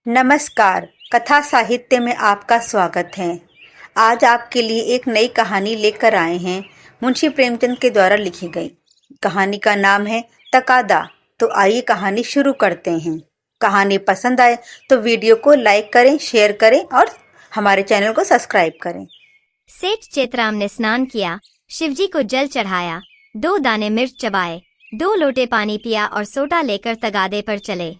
नमस्कार। कथा साहित्य में आपका स्वागत है। आज आपके लिए एक नई कहानी लेकर आए हैं, मुंशी प्रेमचंद के द्वारा लिखी गई। कहानी का नाम है तकादा। तो आइए कहानी शुरू करते हैं। कहानी पसंद आए तो वीडियो को लाइक करें, शेयर करें और हमारे चैनल को सब्सक्राइब करें। सेठ चेतराम ने स्नान किया, शिवजी को जल चढ़ाया, 2 दाने मिर्च चबाए, 2 लोटे पानी पिया और सोटा लेकर तगादे पर चले।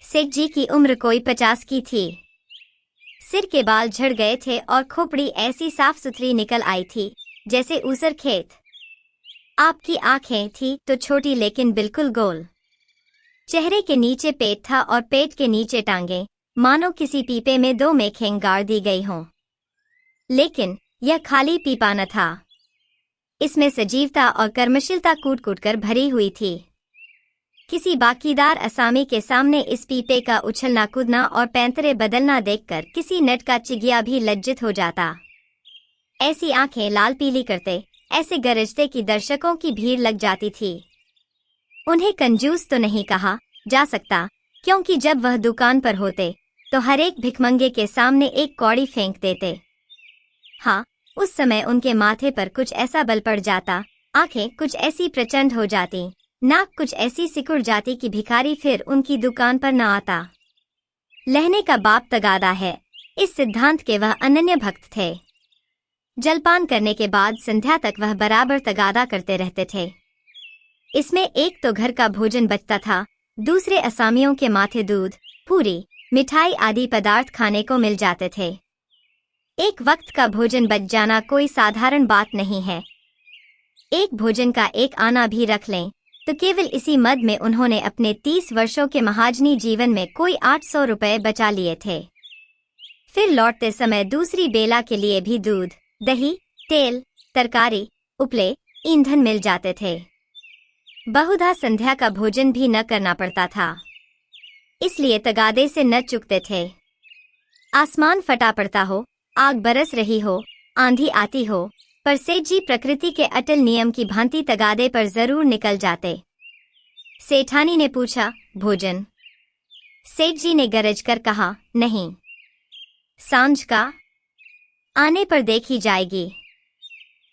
सेठ जी की उम्र कोई 50 की थी। सिर के बाल झड़ गए थे और खोपड़ी ऐसी साफ सुथरी निकल आई थी जैसे ऊसर खेत। आपकी आंखें थी तो छोटी लेकिन बिल्कुल गोल। चेहरे के नीचे पेट था और पेट के नीचे टांगे, मानो किसी पीपे में 2 मेखें गाड़ दी गई हों। लेकिन यह खाली पीपा न था, इसमें सजीवता और कर्मशीलता कूट कूट कर भरी हुई थी। किसी बाकीदार असामी के सामने इस पीपे का उछलना कूदना और पैंतरे बदलना देखकर किसी नट का चिगिया भी लज्जित हो जाता। ऐसी आंखें लाल पीली करते, ऐसे गरजते कि दर्शकों की भीड़ लग जाती थी। उन्हें कंजूस तो नहीं कहा जा सकता, क्योंकि जब वह दुकान पर होते तो हर एक भिखमंगे के सामने एक कौड़ी फेंक देते। हाँ, उस समय उनके माथे पर कुछ ऐसा बल पड़ जाता, आंखें कुछ ऐसी प्रचंड हो जाती, नाक कुछ ऐसी सिकुड़ जाती कि भिखारी फिर उनकी दुकान पर न आता। लहने का बाप तगादा है, इस सिद्धांत के वह अनन्य भक्त थे। जलपान करने के बाद संध्या तक वह बराबर तगादा करते रहते थे। इसमें एक तो घर का भोजन बचता था, दूसरे असामियों के माथे दूध, पूरी, मिठाई आदि पदार्थ खाने को मिल जाते थे। एक वक्त का भोजन बच जाना कोई साधारण बात नहीं है। एक भोजन का एक आना भी रख लें तो केवल इसी मद में उन्होंने अपने 30 वर्षों के महाजनी जीवन में कोई 800 रुपए बचा लिए थे। फिर लौटते समय दूसरी बेला के लिए भी दूध, दही, तेल, तरकारी, उपले, ईंधन मिल जाते थे। बहुधा संध्या का भोजन भी न करना पड़ता था, इसलिए तगादे से न चुकते थे। आसमान फटा पड़ता हो, आग बरस रही हो, आंधी आती हो, पर सेठ जी प्रकृति के अटल नियम की भांति तगादे पर जरूर निकल जाते। सेठानी ने पूछा, भोजन? सेठ जी ने गरज कर कहा, नहीं, सांझ का आने पर देखी जाएगी।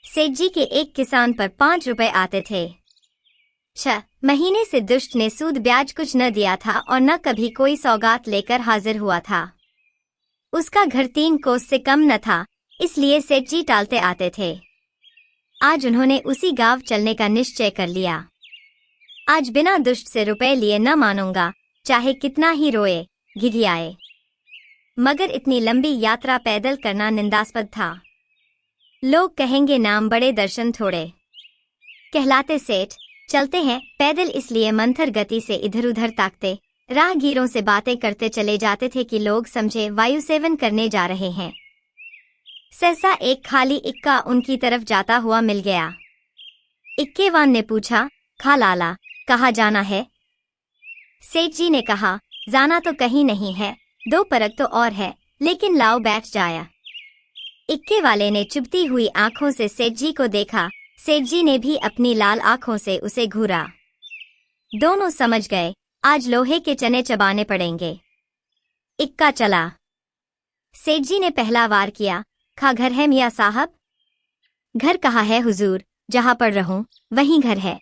सेठ जी के एक किसान पर 5 रुपए आते थे। 6 महीने से दुष्ट ने सूद ब्याज कुछ न दिया था और न कभी कोई सौगात लेकर हाजिर हुआ था। उसका घर 3 कोस से कम न था, इसलिए सेठ जी टालते आते थे। आज उन्होंने उसी गांव चलने का निश्चय कर लिया। आज बिना दुष्ट से रुपए लिए न मानूंगा, चाहे कितना ही रोए, घिघियाए। मगर इतनी लंबी यात्रा पैदल करना निंदास्पद था। लोग कहेंगे नाम बड़े दर्शन थोड़े। कहलाते सेठ, चलते हैं पैदल, इसलिए मंथर गति से इधर उधर ताकते, राहगीरों से बातें करते चले जाते थे कि लोग समझे वायु सेवन करने जा रहे हैं। सहसा एक खाली इक्का उनकी तरफ जाता हुआ मिल गया। इक्केवान ने पूछा, खा लाला, कहाँ जाना है? सेठ जी ने कहा, जाना तो कहीं नहीं है, 2 परग तो और है, लेकिन लाओ बैठ जाया। इक्के वाले ने चुभती हुई आंखों से सेठ जी को देखा, सेठ जी ने भी अपनी लाल आंखों से उसे घूरा। दोनों समझ गए, आज लोहे के चने चबाने पड़ेंगे। इक्का चला। सेठ जी ने पहला वार किया, खा घर है मियाँ साहब? घर कहाँ है हुजूर, जहाँ पर रहूं वहीं घर है।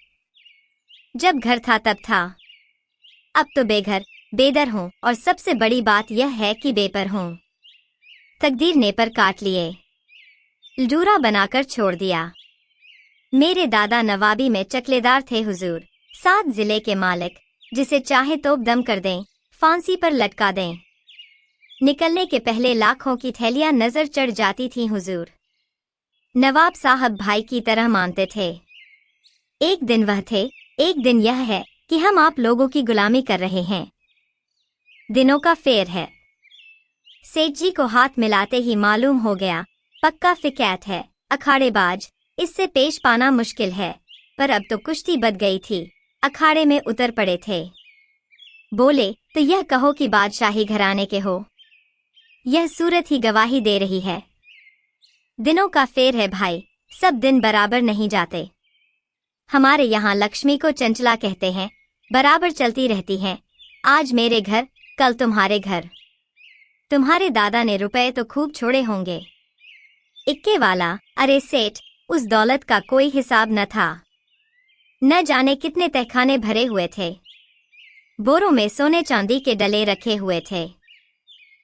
जब घर था तब था, अब तो बेघर बेदर हूँ, और सबसे बड़ी बात यह है कि बेपर हूँ। तकदीर ने पर काट लिए, लडूरा बनाकर छोड़ दिया। मेरे दादा नवाबी में चकलेदार थे हुजूर, 7 जिले के मालिक, जिसे चाहे तो दम कर दें, फांसी पर लटका दें। निकलने के पहले लाखों की थैलियां नजर चढ़ जाती थीं हुजूर। नवाब साहब भाई की तरह मानते थे। एक दिन वह थे, एक दिन यह है कि हम आप लोगों की गुलामी कर रहे हैं। दिनों का फेर है। सेठ जी को हाथ मिलाते ही मालूम हो गया, पक्का फिकैत है, अखाड़ेबाज, इससे पेश पाना मुश्किल है। पर अब तो कुश्ती बद गई थी, अखाड़े में उतर पड़े थे। बोले, तो यह कहो कि बादशाही घराने के हो। यह सूरत ही गवाही दे रही है। दिनों का फेर है भाई, सब दिन बराबर नहीं जाते। हमारे यहाँ लक्ष्मी को चंचला कहते हैं, बराबर चलती रहती हैं। आज मेरे घर, कल तुम्हारे घर। तुम्हारे दादा ने रुपए तो खूब छोड़े होंगे। इक्के वाला, अरे सेठ, उस दौलत का कोई हिसाब न था। न जाने कितने तहखाने भरे हुए थे। बोरों में सोने चांदी के डले रखे हुए थे।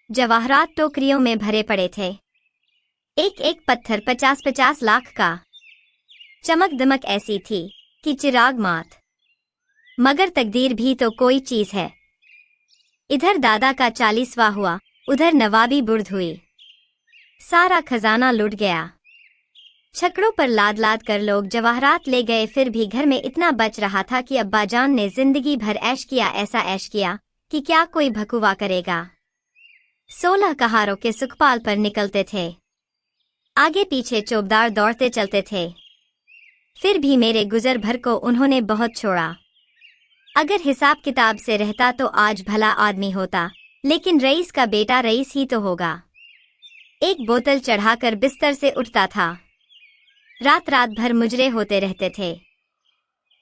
जवाहरात टोकरियों में भरे पड़े थे। एक एक पत्थर 50-50 लाख का। चमक दमक ऐसी थी कि चिराग मात। मगर तकदीर भी तो कोई चीज है। इधर दादा का 40वां हुआ, उधर नवाबी बुर्द हुई। सारा खजाना लुट गया। छकड़ों पर लाद लाद कर लोग जवाहरात ले गए, फिर भी घर में इतना बच रहा था कि अब्बाजान ने जिंदगी भर ऐश किया, ऐसा ऐश किया कि क्या कोई भकुआ करेगा। 16 कहारों के सुखपाल पर निकलते थे। आगे पीछे चौबदार दौड़ते चलते थे। फिर भी मेरे गुजर भर को उन्होंने बहुत छोड़ा। अगर हिसाब किताब से रहता तो आज भला आदमी होता, लेकिन रईस का बेटा रईस ही तो होगा। एक बोतल चढ़ाकर बिस्तर से उठता था। रात रात भर मुजरे होते रहते थे।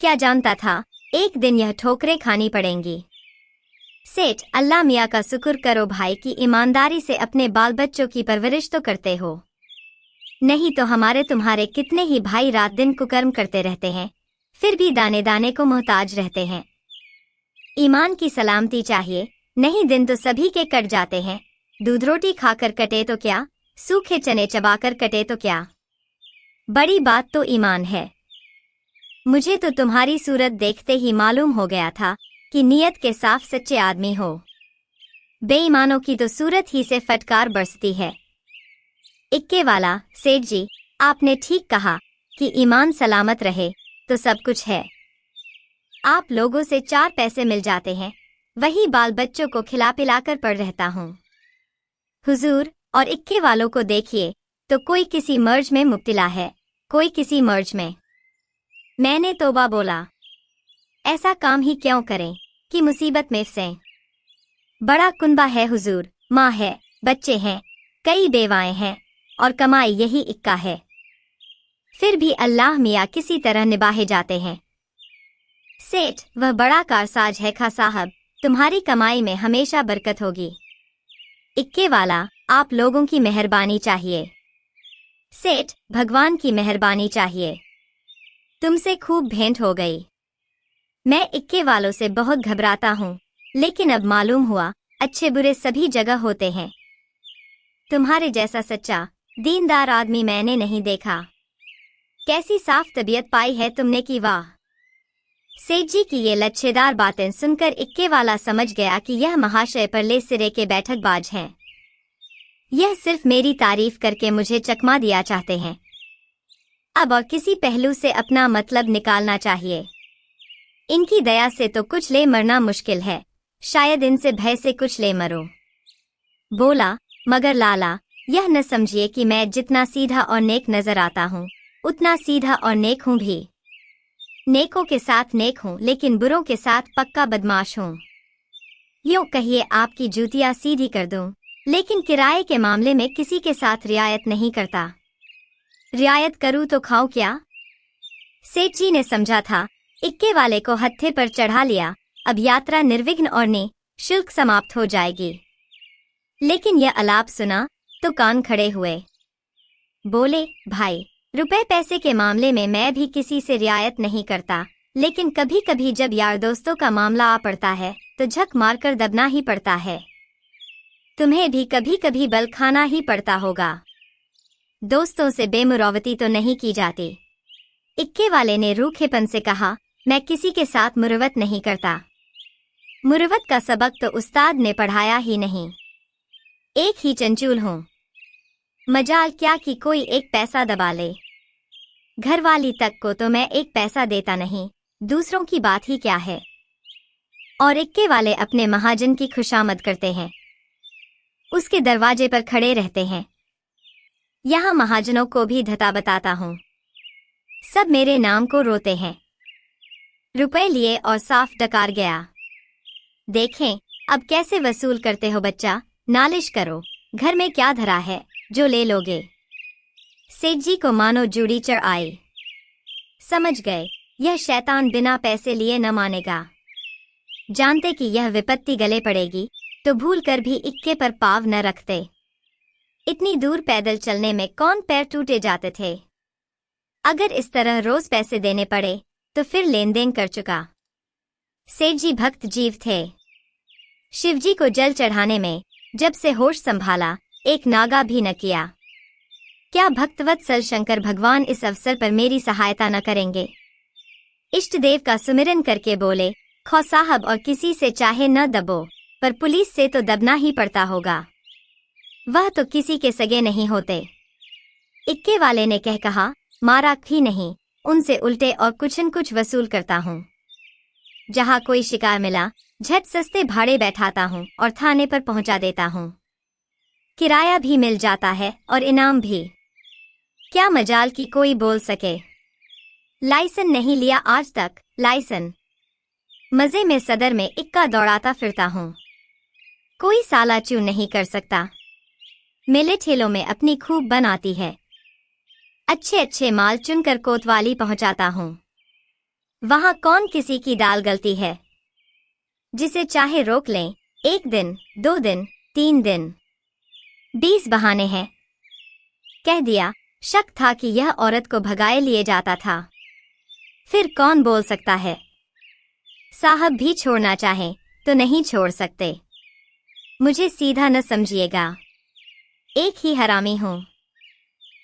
क्या जानता था एक दिन यह ठोकरें खानी पड़ेंगी। सेठ, अल्लाह मियाँ का शुक्र करो भाई कि ईमानदारी से अपने बाल बच्चों की परवरिश तो करते हो, नहीं तो हमारे तुम्हारे कितने ही भाई रात दिन कुकर्म करते रहते हैं, फिर भी दाने दाने को मोहताज रहते हैं। ईमान की सलामती चाहिए, नहीं दिन तो सभी के कट जाते हैं। दूध रोटी खाकर कटे तो क्या, सूखे चने चबाकर कटे तो क्या। बड़ी बात तो ईमान है। मुझे तो तुम्हारी सूरत देखते ही मालूम हो गया था कि नीयत के साफ सच्चे आदमी हो। बेईमानों की तो सूरत ही से फटकार बरसती है। इक्के वाला, सेठ जी, आपने ठीक कहा कि ईमान सलामत रहे तो सब कुछ है। आप लोगों से 4 पैसे मिल जाते हैं, वही बाल बच्चों को खिला पिलाकर पड़ रहता हूँ। हुजूर और इक्के वालों को देखिए तो कोई किसी मर्ज में मुब्तला है, कोई किसी मर्ज में। मैंने तौबा बोला, ऐसा काम ही क्यों करें कि मुसीबत में फंसें। बड़ा कुनबा है हुजूर, माँ है, बच्चे हैं, कई बेवाएं हैं और कमाई यही इक्का है। फिर भी अल्लाह मियाँ किसी तरह निभाए जाते हैं। सेठ, वह बड़ा कारसाज है खा साहब, तुम्हारी कमाई में हमेशा बरकत होगी। इक्के वाला, आप लोगों की मेहरबानी चाहिए। सेठ, भगवान की मेहरबानी चाहिए। तुमसे खूब भेंट हो गई। मैं इक्के वालों से बहुत घबराता हूँ, लेकिन अब मालूम हुआ अच्छे बुरे सभी जगह होते हैं। तुम्हारे जैसा सच्चा दीनदार आदमी मैंने नहीं देखा। कैसी साफ तबीयत पाई है तुमने कि वाह। सेठ जी की ये लच्छेदार बातें सुनकर इक्के वाला समझ गया कि यह महाशय परले सिरे के बैठकबाज हैं। यह सिर्फ मेरी तारीफ करके मुझे चकमा दिया चाहते हैं। अब और किसी पहलू से अपना मतलब निकालना चाहिए। इनकी दया से तो कुछ ले मरना मुश्किल है, शायद इनसे भय से कुछ ले मरो। बोला, मगर लाला, यह न समझिए कि मैं जितना सीधा और नेक नजर आता हूँ उतना सीधा और नेक हूँ भी। नेकों के साथ नेक हूँ, लेकिन बुरों के साथ पक्का बदमाश हूँ। यूँ कहिए आपकी जूतियाँ सीधी कर दूँ, लेकिन किराए के मामले में किसी के साथ रियायत नहीं करता। रियायत करूँ तो खाऊं क्या। सेठ जी ने समझा था इक्के वाले को हत्थे पर चढ़ा लिया, अब यात्रा निर्विघ्न और निःशुल्क समाप्त हो जाएगी। लेकिन यह अलाप सुना तो कान खड़े हुए। बोले, भाई, रुपए पैसे के मामले में मैं भी किसी से रियायत नहीं करता, लेकिन कभी कभी जब यार दोस्तों का मामला आ पड़ता है तो झक मारकर दबना ही पड़ता है। तुम्हें भी कभी कभी बल खाना ही पड़ता होगा। दोस्तों से बेमुरवती तो नहीं की जाती। इक्के वाले ने रूखेपन से कहा, मैं किसी के साथ मुरवत नहीं करता। मुरवत का सबक तो उस्ताद ने पढ़ाया ही नहीं। एक ही चंचूल हूँ। मजाल क्या कि कोई एक पैसा दबा ले। घरवाली तक को तो मैं एक पैसा देता नहीं, दूसरों की बात ही क्या है। और इक्के वाले अपने महाजन की खुशामद करते हैं, उसके दरवाजे पर खड़े रहते हैं। यहाँ महाजनों को भी धता बताता हूँ, सब मेरे नाम को रोते हैं। रुपए लिए और साफ डकार गया। देखें अब कैसे वसूल करते हो बच्चा, नालिश करो, घर में क्या धरा है जो ले लोगे। सेठ जी को मानो जूड़ी चढ़ आई। समझ गए यह शैतान बिना पैसे लिए न मानेगा। जानते कि यह विपत्ति गले पड़ेगी तो भूलकर भी इक्के पर पाँव न रखते। इतनी दूर पैदल चलने में कौन पैर टूटे जाते थे। अगर इस तरह रोज पैसे देने पड़े तो फिर लेन देन कर चुका। सेठ जी भक्त जीव थे। शिवजी को जल चढ़ाने में जब से होश संभाला एक नागा भी न किया। क्या भक्तवत्सल शंकर भगवान इस अवसर पर मेरी सहायता न करेंगे। इष्ट देव का सुमिरन करके बोले, खौ साहब और किसी से चाहे न दबो, पर पुलिस से तो दबना ही पड़ता होगा। वह तो किसी के सगे नहीं होते। इक्के वाले ने कहा, मारा भी नहीं, उनसे उल्टे और कुछ न कुछ वसूल करता हूँ। जहाँ कोई शिकार मिला झट सस्ते भाड़े बैठाता हूँ और थाने पर पहुँचा देता हूँ। किराया भी मिल जाता है और इनाम भी। क्या मजाल कि कोई बोल सके। लाइसन नहीं लिया आज तक, लाइसन। मजे में सदर में इक्का दौड़ाता फिरता हूँ। कोई साला चू नहीं कर सकता। मेले ठेलों में अपनी खूब बनाती है। अच्छे अच्छे माल चुनकर कोतवाली पहुंचाता हूँ। वहां कौन किसी की दाल गलती है। जिसे चाहे रोक लें, 1 दिन, 2 दिन, 3 दिन। 20 बहाने हैं। कह दिया, शक था कि यह औरत को भगाए लिए जाता था। फिर कौन बोल सकता है। साहब भी छोड़ना चाहें तो नहीं छोड़ सकते। मुझे सीधा न समझिएगा। एक ही हरामी हूँ।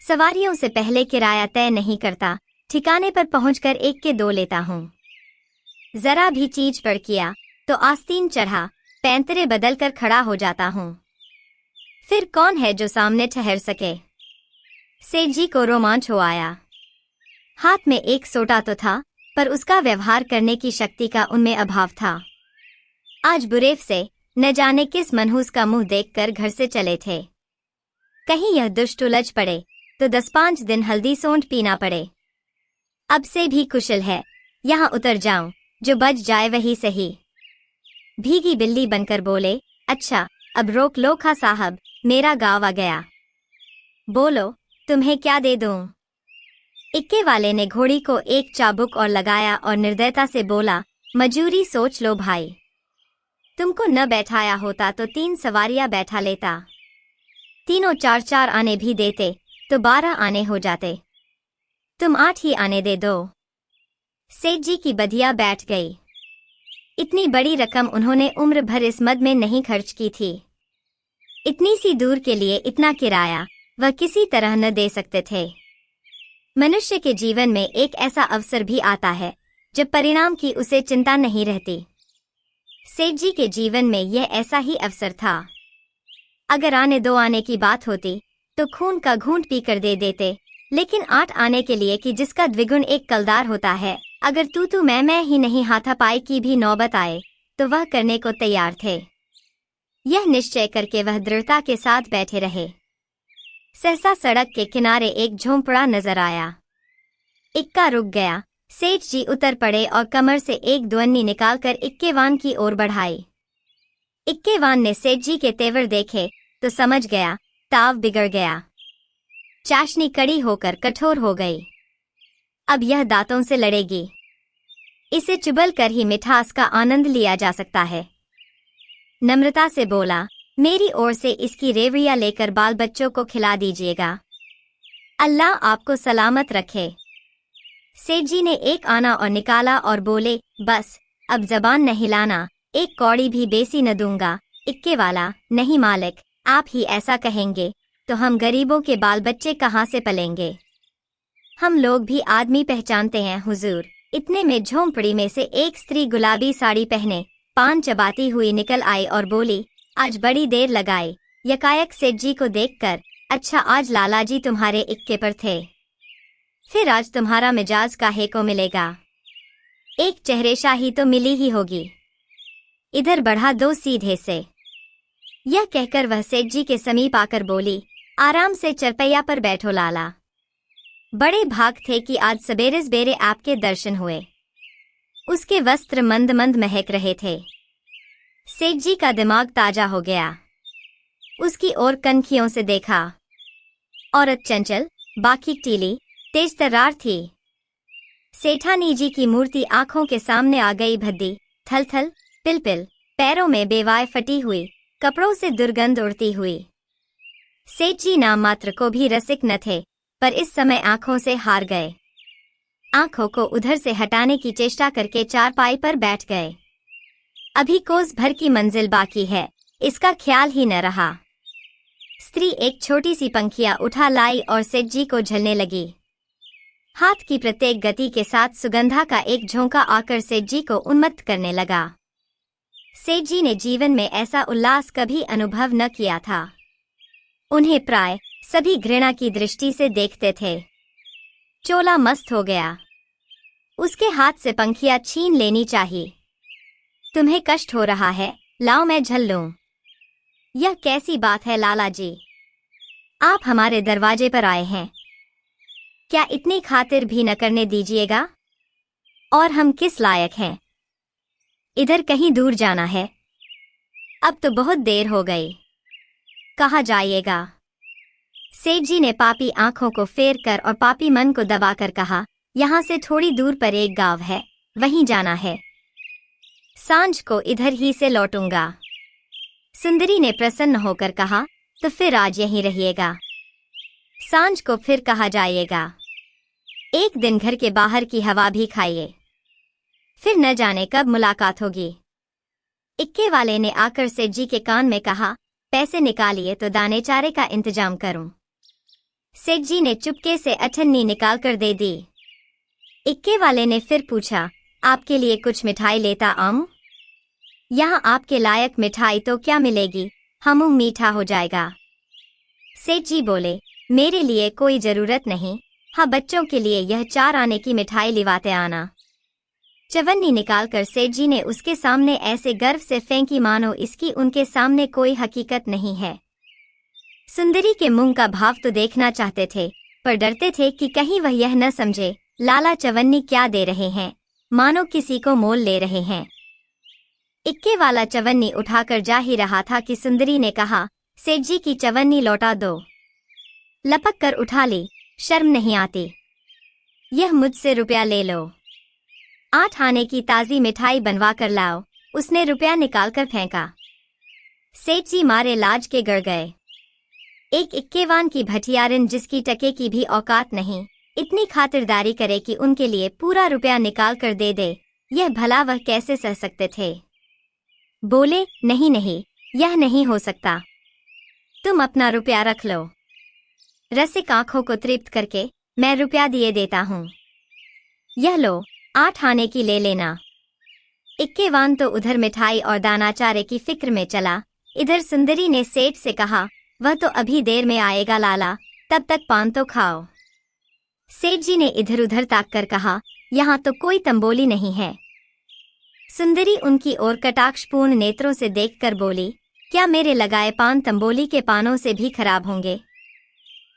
सवारियों से पहले किराया तय नहीं करता, ठिकाने पर पहुंचकर 1 के 2 लेता हूँ। जरा भी चीज पर किया तो आस्तीन चढ़ा, पैंतरे बदल कर खड़ा हो जाता हूँ। फिर कौन है जो सामने ठहर सके। सेठ जी को रोमांच हो आया। हाथ में एक सोटा तो था, पर उसका व्यवहार करने की शक्ति का उनमें अभाव था। आज बुरेफ से न जाने किस मनहूस का मुंह देखकर घर से चले थे। कहीं यह दुष्ट उलझ पड़े तो 10-5 दिन हल्दी सोंठ पीना पड़े। अब से भी कुशल है यहाँ उतर जाऊं, जो बच जाए वही सही। भीगी बिल्ली बनकर बोले, अच्छा अब रोक लो खा साहब, मेरा गाँव आ गया। बोलो तुम्हें क्या दे दूं। इक्के वाले ने घोड़ी को एक चाबुक और लगाया और निर्दयता से बोला, मजूरी सोच लो भाई। तुमको न बैठाया होता तो 3 सवारियां बैठा लेता। तीनों 4-4 आने भी देते तो 12 आने हो जाते। तुम 8 ही आने दे दो। सेठ जी की बधिया बैठ गई। इतनी बड़ी रकम उन्होंने उम्र भर इस मद में नहीं खर्च की थी। इतनी सी दूर के लिए इतना किराया वह किसी तरह न दे सकते थे। मनुष्य के जीवन में एक ऐसा अवसर भी आता है जब परिणाम की उसे चिंता नहीं रहती। सेठ जी के जीवन में यह ऐसा ही अवसर था। अगर आने 2 आने की बात होती तो खून का घूंट पी कर दे देते, लेकिन 8 आने के लिए कि जिसका द्विगुण एक कलदार होता है, अगर तू मैं ही नहीं हाथापाई की भी नौबत आए तो वह करने को तैयार थे। यह निश्चय करके वह दृढ़ता के साथ बैठे रहे। सहसा सड़क के किनारे एक झोंपड़ा नजर आया। इक्का रुक गया। सेठ जी उतर पड़े और कमर से एक दुअन्नी निकालकर इक्केवान की ओर बढ़ाई। इक्केवान ने सेठ जी के तेवर देखे तो समझ गया ताव बिगड़ गया। चाशनी कड़ी होकर कठोर हो गई। अब यह दांतों से लड़ेगी। इसे चुबल कर ही मिठास का आनंद लिया जा सकता है। नम्रता से बोला, मेरी ओर से इसकी रेवड़ियां लेकर बाल बच्चों को खिला दीजिएगा। अल्लाह आपको सलामत रखे। सेठ जी ने एक आना और निकाला और बोले, बस अब जबान न हिलाना, एक कौड़ी भी बेसी न दूंगा। इक्के वाला, नहीं मालिक, आप ही ऐसा कहेंगे तो हम गरीबों के बाल बच्चे कहाँ से पलेंगे। हम लोग भी आदमी पहचानते हैं हुजूर। इतने में झोंपड़ी में से एक स्त्री गुलाबी साड़ी पहने पान चबाती हुई निकल आई और बोली, आज बड़ी देर लगाई। यकायक सेठ जी को देखकर, अच्छा आज लाला जी तुम्हारे इक्के पर थे, फिर आज तुम्हारा मिजाज काहे को मिलेगा। एक चेहरेशाही तो मिली ही होगी। इधर बढ़ा दो सीधे से। यह कहकर वह सेठ जी के समीप आकर बोली, आराम से चरपैया पर बैठो लाला। बड़े भाग थे कि आज सवेरे सवेरे आपके दर्शन हुए। उसके वस्त्र मंद मंद महक रहे थे। सेठ जी का दिमाग ताजा हो गया। उसकी ओर कनखियों से देखा। औरत चंचल, बाकी टीली, तेज तर्रार थी। सेठानी जी की मूर्ति आंखों के सामने आ गई। भद्दी, थल थल, पिल पिल, पैरों में बेवाय फटी हुई, कपड़ों से दुर्गंध उड़ती हुई। सेठ जी नाम मात्र को भी रसिक न थे, पर इस समय आंखों से हार गए। आंखों को उधर से हटाने की चेष्टा करके चारपाई पर बैठ गए। अभी कोस भर की मंजिल बाकी है, इसका ख्याल ही न रहा। स्त्री एक छोटी सी पंखिया उठा लाई और सेठ जी को झलने लगी। हाथ की प्रत्येक गति के साथ सुगंधा का एक झोंका आकर सेठ जी को उन्मत्त करने लगा। सेठ जी ने जीवन में ऐसा उल्लास कभी अनुभव न किया था। उन्हें प्राय सभी घृणा की दृष्टि से देखते थे। चोला मस्त हो गया। उसके हाथ से पंखिया छीन लेनी चाहिए। तुम्हें कष्ट हो रहा है, लाओ मैं झल लूं। यह कैसी बात है लाला जी, आप हमारे दरवाजे पर आए हैं, क्या इतनी खातिर भी न करने दीजिएगा? और हम किस लायक हैं? इधर कहीं दूर जाना है? अब तो बहुत देर हो गई, कहाँ जाइएगा? सेठ जी ने पापी आंखों को फेर कर और पापी मन को दबाकर कहा, यहाँ से थोड़ी दूर पर एक गांव है, वहीं जाना है। सांझ को इधर ही से लौटूंगा। सुंदरी ने प्रसन्न होकर कहा, तो फिर आज यहीं रहिएगा, सांझ को फिर कहा जाइएगा। एक दिन घर के बाहर की हवा भी खाइए, फिर न जाने कब मुलाकात होगी। इक्के वाले ने आकर सेठ जी के कान में कहा, पैसे निकालिए तो दाने चारे का इंतजाम करूं। सेठ जी ने चुपके से अठन्नी निकाल कर दे दी। इक्के वाले ने फिर पूछा, आपके लिए कुछ मिठाई लेता आऊं? यहाँ आपके लायक मिठाई तो क्या मिलेगी, हमू मीठा हो जाएगा। सेठ जी बोले, मेरे लिए कोई जरूरत नहीं, हाँ बच्चों के लिए यह 4 आने की मिठाई लिवाते आना। चवन्नी निकालकर सेठ जी ने उसके सामने ऐसे गर्व से फेंकी मानो इसकी उनके सामने कोई हकीकत नहीं है। सुंदरी के मुंह का भाव तो देखना चाहते थे, पर डरते थे कि कहीं वह यह न समझे लाला चवन्नी क्या दे रहे हैं, मानो किसी को मोल ले रहे हैं। इक्के वाला चवन्नी उठाकर जा ही रहा था कि सुंदरी ने कहा, सेठ जी की चवन्नी लौटा दो। लपक कर उठा ली, शर्म नहीं आती? यह मुझसे रुपया ले लो। 8 आने की ताजी मिठाई बनवा कर लाओ। उसने रुपया निकालकर फेंका। सेठ जी मारे लाज के गड़ गए। एक इक्केवान की भटियारिन जिसकी टके की भी औकात नहीं, इतनी खातिरदारी करे कि उनके लिए पूरा रुपया निकाल कर दे दे, यह भला वह कैसे सह सकते थे? बोले, नहीं नहीं, यह नहीं हो सकता, तुम अपना रुपया रख लो। रसिक आंखों को तृप्त करके, मैं रुपया दिए देता हूँ, यह लो 8 आने की ले लेना। इक्केवान तो उधर मिठाई और दानाचारे की फिक्र में चला। इधर सुंदरी ने सेठ से कहा, वह तो अभी देर में आएगा लाला, तब तक पान तो खाओ। सेठ जी ने इधर उधर ताक कर कहा, यहाँ तो कोई तंबोली नहीं है। सुंदरी उनकी ओर कटाक्षपूर्ण नेत्रों से देखकर बोली, क्या मेरे लगाए पान तंबोली के पानों से भी खराब होंगे?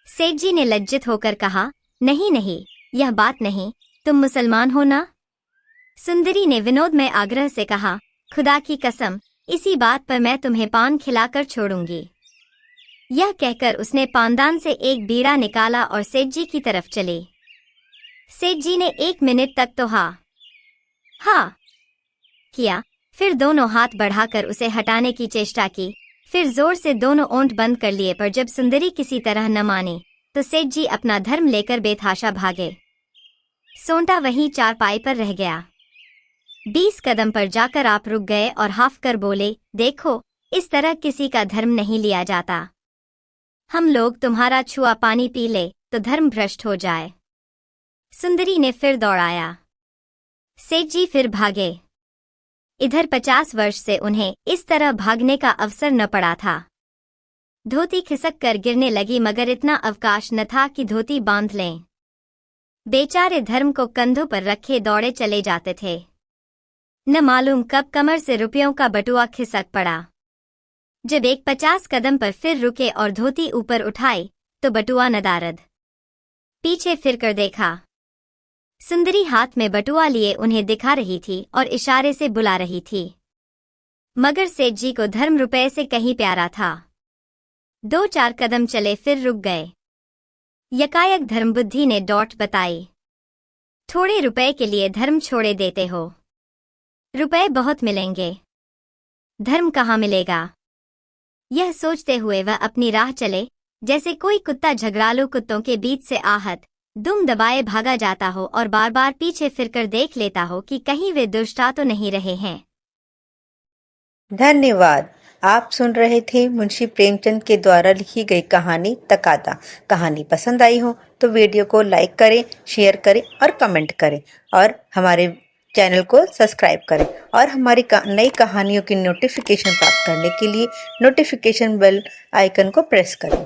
सेठ जी ने लज्जित होकर कहा, नहीं नहीं, यह बात नहीं, तुम मुसलमान हो ना? सुंदरी ने विनोद में आग्रह से कहा, खुदा की कसम, इसी बात पर मैं तुम्हें पान खिलाकर छोड़ूंगी। यह कहकर उसने पानदान से एक बीड़ा निकाला और सेठ जी की तरफ चली। सेठ जी ने 1 मिनट तक तो हाँ किया, फिर दोनों हाथ बढ़ाकर उसे हटाने की चेष्टा की, फिर जोर से दोनों ओंठ बंद कर लिए, पर जब सुंदरी किसी तरह न मानी तो सेठ जी अपना धर्म लेकर बेतहाशा भागे। सोंटा वहीं चारपाई पर रह गया। 20 कदम पर जाकर आप रुक गए और हाफ कर बोले, देखो, इस तरह किसी का धर्म नहीं लिया जाता। हम लोग तुम्हारा छुआ पानी पी ले तो धर्म भ्रष्ट हो जाए। सुंदरी ने फिर दौड़ाया। सेठ जी फिर भागे। इधर 50 वर्ष से उन्हें इस तरह भागने का अवसर न पड़ा था। धोती खिसक कर गिरने लगी, मगर इतना अवकाश न था कि धोती बांध लें। बेचारे धर्म को कंधों पर रखे दौड़े चले जाते थे। न मालूम कब कमर से रुपयों का बटुआ खिसक पड़ा। जब एक 50 कदम पर फिर रुके और धोती ऊपर उठाई तो बटुआ नदारद। पीछे फिर कर देखा। सुंदरी हाथ में बटुआ लिए उन्हें दिखा रही थी और इशारे से बुला रही थी, मगर सेठ जी को धर्म रुपए से कहीं प्यारा था। 2-4 कदम चले फिर रुक गए। यकायक धर्मबुद्धि ने डॉट बताई, थोड़े रुपए के लिए धर्म छोड़े देते हो? रुपए बहुत मिलेंगे, धर्म कहाँ मिलेगा? यह सोचते हुए वह अपनी राह चले, जैसे कोई कुत्ता झगड़ालू कुत्तों के बीच से आहत दुम दबाए भागा जाता हो और बार बार पीछे फिरकर देख लेता हो कि कहीं वे दुष्टा तो नहीं रहे हैं। धन्यवाद। आप सुन रहे थे मुंशी प्रेमचंद के द्वारा लिखी गई कहानी तकादा। कहानी पसंद आई हो तो वीडियो को लाइक करें, शेयर करें और कमेंट करें और हमारे चैनल को सब्सक्राइब करें और हमारी नई कहानियों की नोटिफिकेशन प्राप्त करने के लिए नोटिफिकेशन बेल आइकन को प्रेस करें।